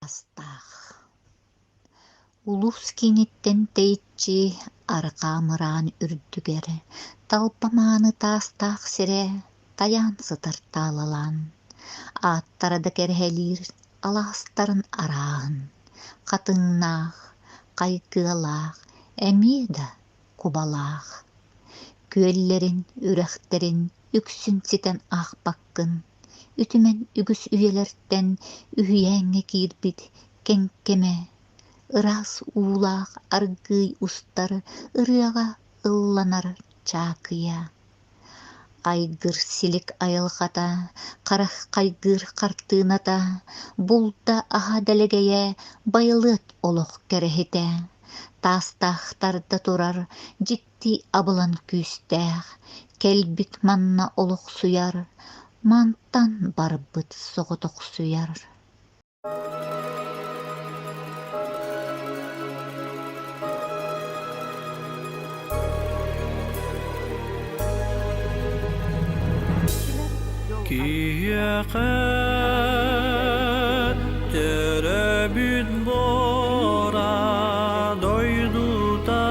Астах. Улус киниттен тейчи арқамыраан үрдүгер, талпамааны таастаах сире таян сытыртаалалан. Аттарада керхелир аластарын араан, қатыңнаах, қайкыалаах, әмиеда кубалаах. Күөллерин, үрәхтерин, үксүн ситен ақпаққын, үтімен үгіс үйелерттен үхүйәңе кирбит кенкеме, ырас уулаах аргый устары ырыаға ылланар чаакыя. Айгыр силик айылғата, қарах қайгыр қартыыната, бұлда аға дәлегеє байылыт олық кәрехете. Тастақтарда турар, житти абылан күстәх, келбит манна олық суяр, мантан барбыт соғытық суяр. Кияқа теребит бора дойдута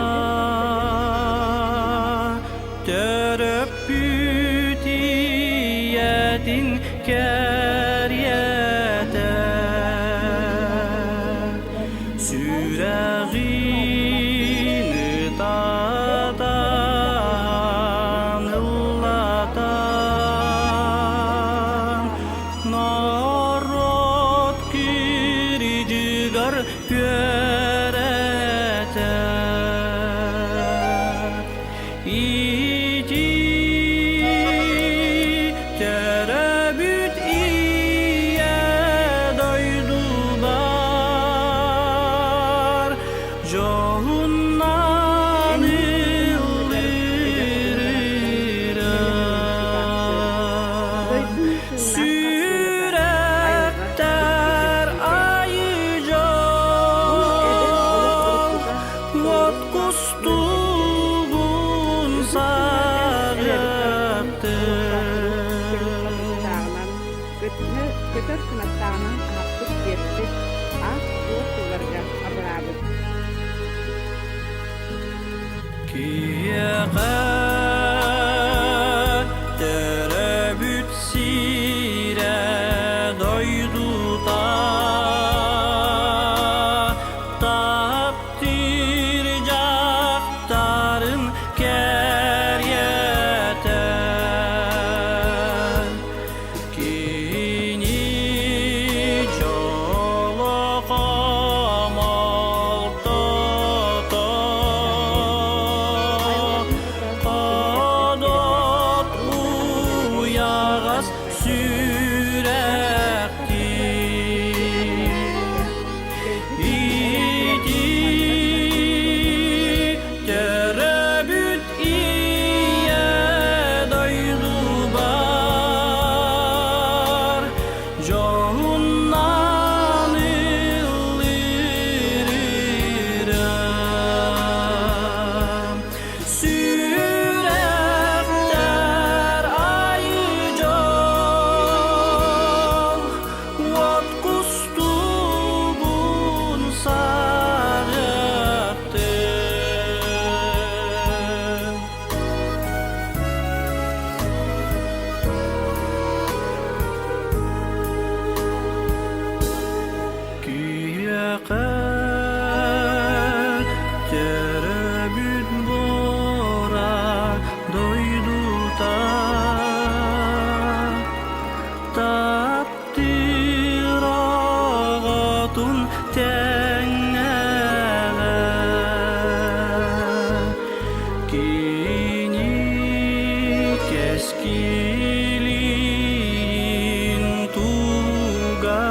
теребит иятин кәрияте сүрәғini татан ыллатан народ киридигар көрәтә ити теребит ия дойду бар жоғыннан ылдырыра сүрәттәр айы жол от кустуғын сағықты Көтөр сынаттағынан ақтық кепті ақ оқтыларға абырабы. Кияқа теребит сире дойдута таптир жақтарын кәрияте кини жолоқа малтото қадот уяғас сүрәкти ити теребит ия дойду бар жоғыннан ылдырыра сүрәттәр айы жол от кустуғын сағықты Кияқа теребит бора дойдута таптир ағатын тәңәлә кини кескилин туга